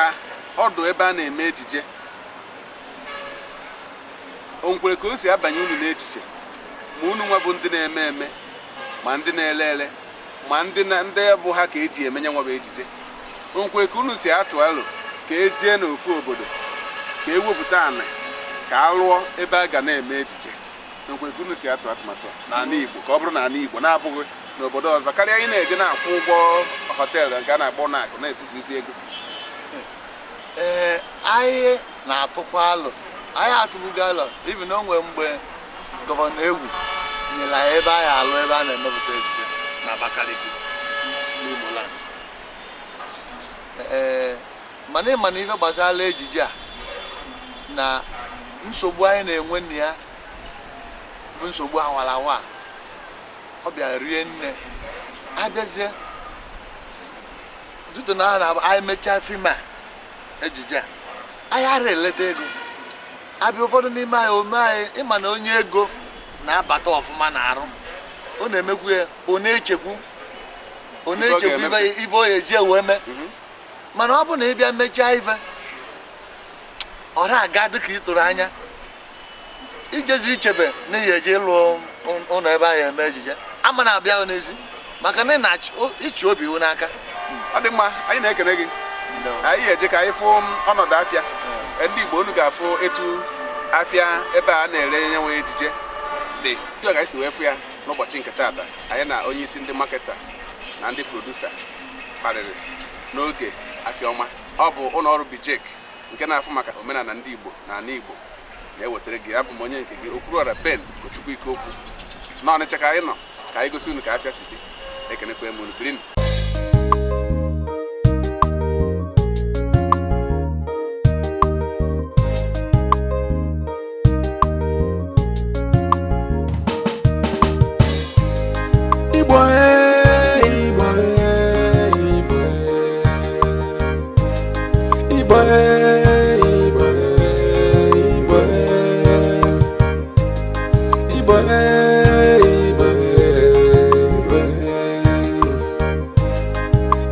ịchọpụta ọdụ ebe a na-eme ejije o nkwere ka o si abanye unu n'echiche ma unu nwa bụ ndị na-eme eme ma ndị na-ele ele ma ndị bụ ha ka eji emenye nwa bụ ejije o nkwere ka unu si atụ alo ka ejee n'ofu obodo ka ewepụta ana ka a lụọ ebe a ga na-eme ejije o nkwere ka unu si atụ atụmatụ n'ala Igbo ka ọ bụrụ n'ala Igbo na-abụghị n'obodo ọzọ karịa anyị na-eje na-akwụ ụgwọ họteelụ nke a na-akpọ n'akụ na-etufusi ego. Anyị na-atụkwa alụ, anyị atụbugo alụ ibi na onwe mgbe gọvanọ Egwu nyere anyị ebe anyị alụ ebe a na-emepụta ejije na Abakaliki n'Imo land. Mana ịma na ife gbasara ejije a na nsogbu anyị na-enwe na ya bụ nsogbu awarawa ọ bịa rie nne abịazie duto na anyị mechaa Fime ejije a anyị ara eleta ego abịa ụfọdụ n'ime anyị ome anyị ịma na onye ego na-abata ọfụma na arụ ọ na-emekwu ya ọ na-echekwu ife o eji ewe mee mana ọ bụ na ịbịa mechaa ife ọ na-aga dịka ị tụrụ anya ijezi ichebe na ihe eji ịlụ ụlọ ebe anyị eme ejije ama na-abịa n'ezi maka na ịchị obi iwu n'aka. Ọ dị mma, anyị na-ekene gị. Anyị eje ka anyị fụ ọnọdụ afịa ndị Igbo unu ga-afụ etu afịa ebe a na-ere nyenwe ejije dị etu a ga-esi wee fụ ya n'ụbọchị nke taata. Anyị na onye isi ndị maketa na ndị produsa kparịrị n'oge afịa ọma. Ọ bụ ụlọ ọrụ Bijek nke na-afụ maka omenala ndị Igbo na ala Igbo na-ewetara gị. Abụ m onye nke gị Okwuluọra Ben Kochukwu Ike Okwu na Ọnịcha ka anyị nọ ka anyị gosi unu ka afịa si dị. Ekenekwe m unu biri.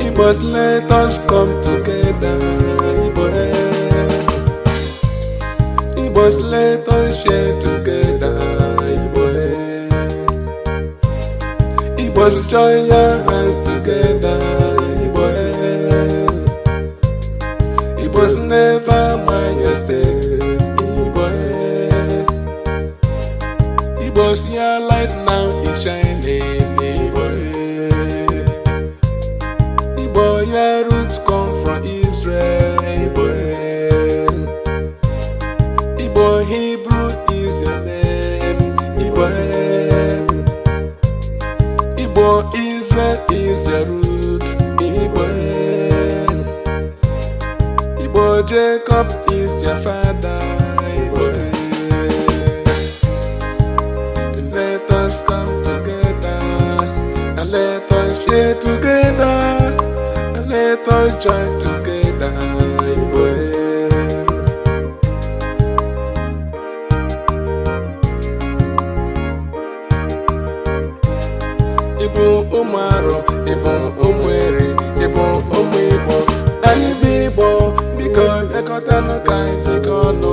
Igbos, let us come together. Igbos, let us share together. Igbos, join your hands together. Igbos, never mind your step. Igbos, your light now is shining. Your roots come from Israel. Igbo, Hebrew is your name. Igbo, Israel is your roots. Igbo, Jacob is your father. Let us come together and let us share together. Let us join together, Igbo ụmụarụ, Igbo ụmụeri, Igbo ụmụ Igbo. Anyị bụ Igbo, biko bịakọtanụ ka anyị jikọọ ọnụ.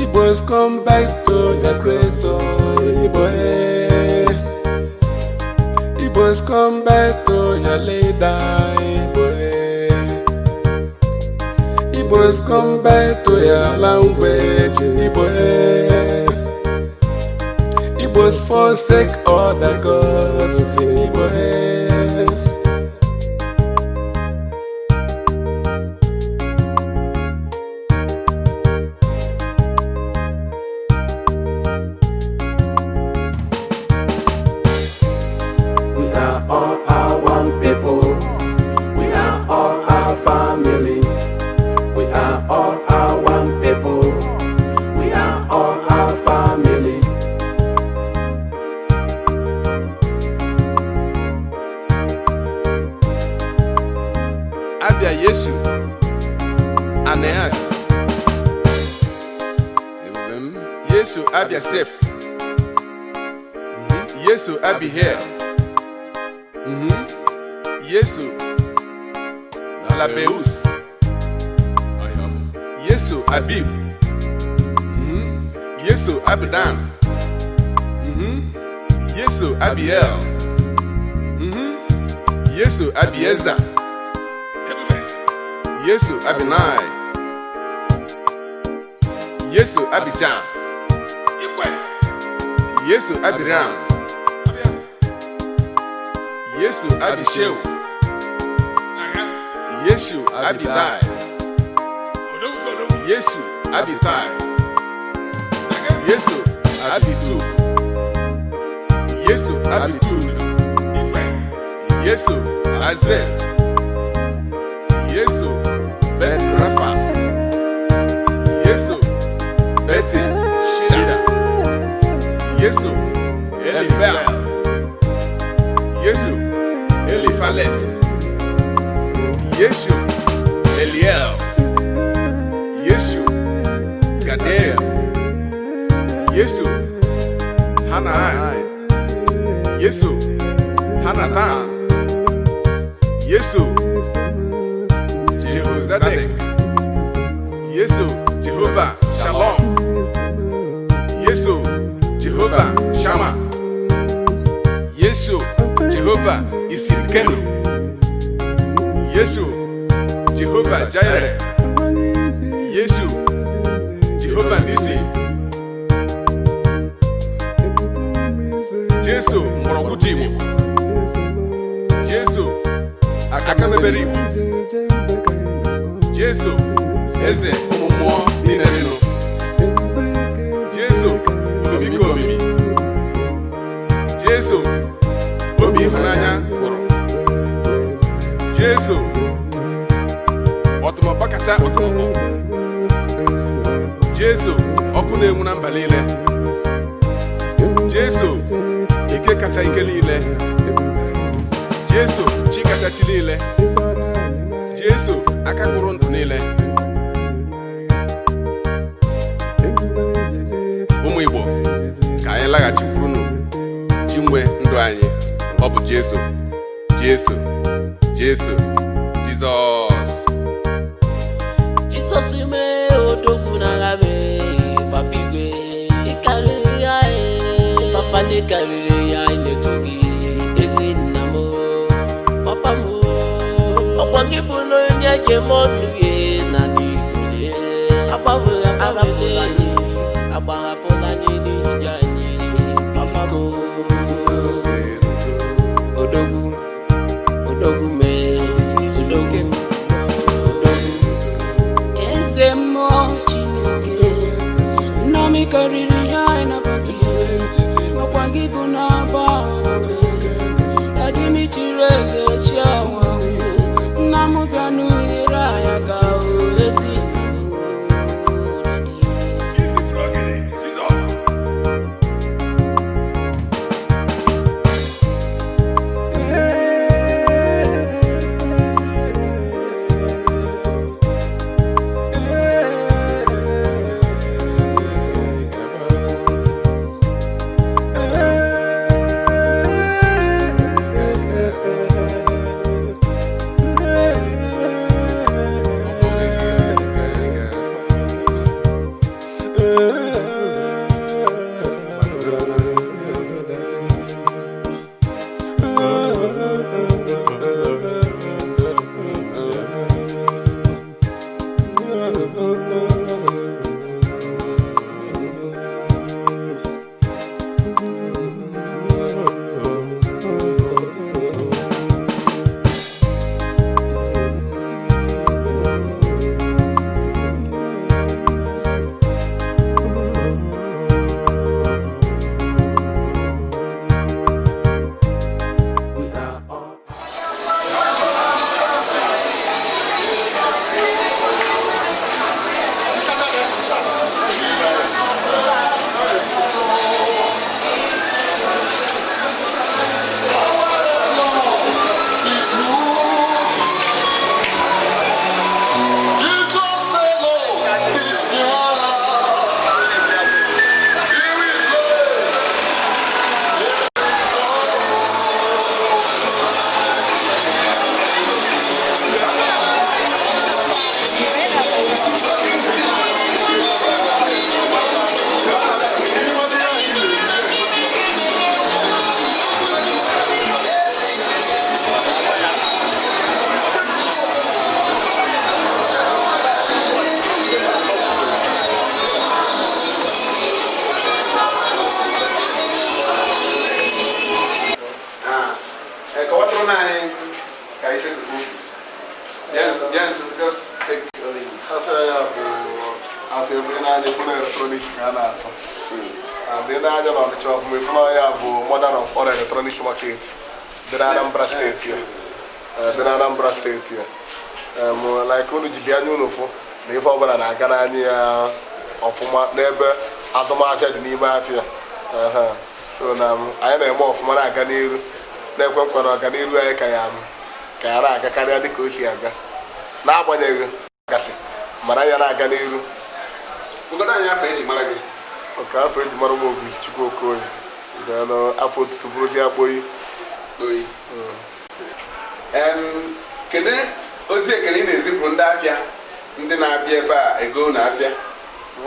Igbos, come back to your creator. Igbos, come back to your leader. Igbos, come back to your language. Igbos, forsake all the gods. We are all our one people. We are all our family. We are all our one people. We are all our family. Abia Yesu, Aeneas. Yesu Abia Sef. Yesu abi here. Yesu Labeus. Yesu Abib. Yesu Abidan. Yesu Abiel. Yesu Abieza. Yesu Abinai. Yesu Abidjan. Yesu Abiram. Yesu Abisheu. Yesu Abidai. Yesu Abitai. Yesu Abitu. Yesu Abitud. Yesu Azez. Yesu Bet Rafa. Yesu Beti Shida. Yesu Elifel. Yesu Elifalet. Yesu Eliel. Yesu Gadea. Yesu Hanai. Yesu Hanatan. Yesu Jehozadek. Yesu Jehovah Shalom. Yesu Jehovah Shama. Yesu Jehovah Isirkenu. Yesu Jehovah Jireh. Yesu Jehovah Nisi. Jesu Moroguji Igbo. Jesu Akamebere Igbo. Jesu Eze ụmụ mmụọ niile nọ. Jesu omimi ka omimi. Jesu obi ịhụnanya gwụrụ. Jesu ọtụmọkpọ kacha ọtụmọkpọ. Jesu ọkụ na-enwu na mba niile. Jesu ike kacha ike niile. Jesu chi kacha chi niile. Jesu aka kpụrụ ndụ niile. Ụmụ Igbo ka anyị laghachikwurunu chi nwe ndụ anyị. Ọ bụ Jesu, Jesu, Jesu, Jizọs. Jizọs mee odogwu n'agha mee papa igwe. Ị karịrị ya papa na ị karịrị ya na-eto gị ezi nna m papa m. Ọkwa gị bụ na onye njem ọnụ ya na n'igwe. Agbahapụla anyị n'ije anyị papa m. Odogwu mee odogwu. Eze mmụọ Chineke nna m karịrị ya ịnabata ihe. Ọkwa gị bụ na-agba ya dị m chiri eze chi ọnwa. Nna m bịa n'ụnyere anyị aka ezi fún náà yẹn kà í fẹsẹ̀ kú. Yes, just take it all in. After ya bụ afọ ebe na-anya fún electronics ka a na-atọ. Ndị na-anya na ọdịcha ọfụma fún ya bụ mother of all electronics market dị na Anambra steeti ya. Dị na Anambra steeti ya. Like unu jizi anya unu fụ na ife ọbụla na-aga n'anya ya ọfụma n'ebe azụmahịa dị n'ime afịa. So na anyị na-eme ọfụma na-aga n'iru na-ekwe nkwa na ọganiru anyị ka ya na-aga karịa dịka o si aga n'agbanyeghị gasị mara ya na-aga n'iru. Ogodo anyị afọ eji mara gị. Oke afọ eji mara m Obi Chukwu Okoye afọ otutu bụrụzi akpọyi oyi. Kedu ozi ekele ị na-ezipụ ndị afịa ndị na-abịa ebe a ego na afịa?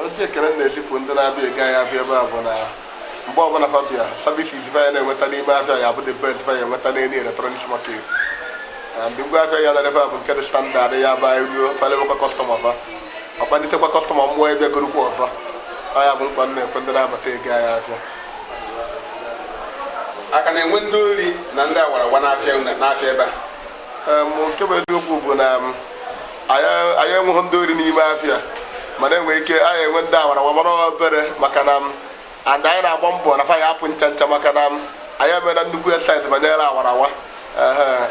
Ozi ekele na-ezipụ ndị na-abịa ego anyị afịa ebe a bụ na mgbe ọbụla fabia services ya na-enweta n'ime afịa ya bụ the best ya enweta n'elu electronics market. Ndị ngwa afịa ya na-erefe bụ nke dị standard ya bụ ruo falewekwa kọstọma fa ọkpalitekwa kọstọma mmụọ ebe gorukwa ọzọ. Ya bụ mkpa na-ekwe ndị na-abata ego anyị afịa. Aka na-enwe ndị ori na ndị awarawa n'afịa ebe a? Nke bụ eziokwu bụ na anyị enweghị ndị ori n'ime afịa mana enwe ike anyị enwe ndị awarawa mara obere maka na and anyị na-agba mbọ na fa ya apụ ncha ncha maka na anyị emela nnukwu exercise banyere awarawa.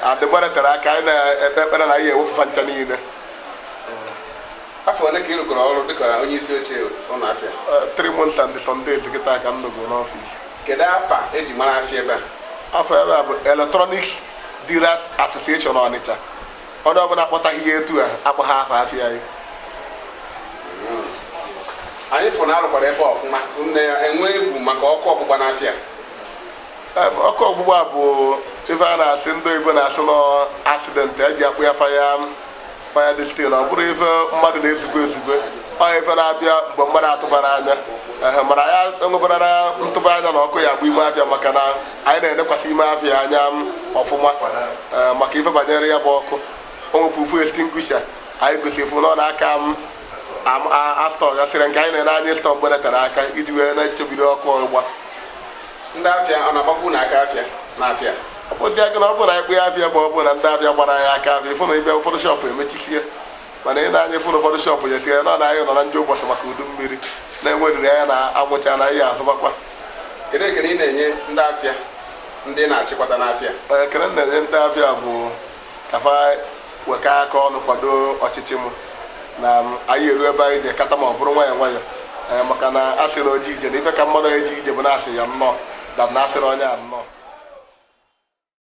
Adịgbaretara aka anyị na-ekpe ekpere na anyị ewepụfa ncha niile. Afọ ole ka ị rụkọrọ ọrụ dịka onye isi oche ụlọ afịa? 3 months and some days kịta ka m nọgo n'ọfịs. Kedu afa eji mara afịa ebe a? Afọ ebe a bụ Electronics Dealers Association Ọnịcha. Onye ọbụla akpọtaghị ihe etu a akpọ ha afọ afịa anyị. Anyị fụrụ na arụkwara ebe ọfụma enwe egwu maka ọkụ ọgbụgba n'afịa. Ọkụ ọgbụgba bụ ife a na-asị ndị Igbo na-asị nọ accident eji akpụ ya fire destin. Ọ bụrụ ife mmadụ na-ezugbe ezugbe ọ ife na-abịa mgbe mmadụ atụbara anya mana ya enwebara ntụba anya na ọkụ ya bụ ime afịa maka na anyị na-enekwasị ime afịa anya ọfụma maka ife banyere ya bụ ọkụ. O nwepụ ufu extinguisher anyị gosifụ nọ n'aka astọ gasịrị nke anyị na-ere anya stọ mgbe tere aka iji wee na-echebiri ọkụ ọgba. Ndị afịa ọ na-agbakwu n'aka afịa n'afịa? Ọbụdị aka na ọ bụrụ na ikpe afịa bụ ọ bụrụ na ndị afịa gbara anyị aka afịa ịfụ na ịbịa ụfọdụ shọpụ emechisie mana ị na-anya ịfụ na ụfọdụ shọpụ ya sie nọ na anyị nọ na njọ ụbọchị maka udu mmiri na-enweriri anya na anwụcha na ihe azụbakwa. Kedu ekele ị na-enye ndị afịa ndị na-achịkwata n'afịa? Ekele m na-enye ndị afịa bụ kafa weka aka ọnụ kwado ọchịchị m na anyị eruo ebe anyị ji ekata ma ọ bụrụ nwayọ nwayọ maka na asịrị oji ije na ife ka mmadụ eji ije bụ na asị ya nnọọ na asịrị onye a nnọọ.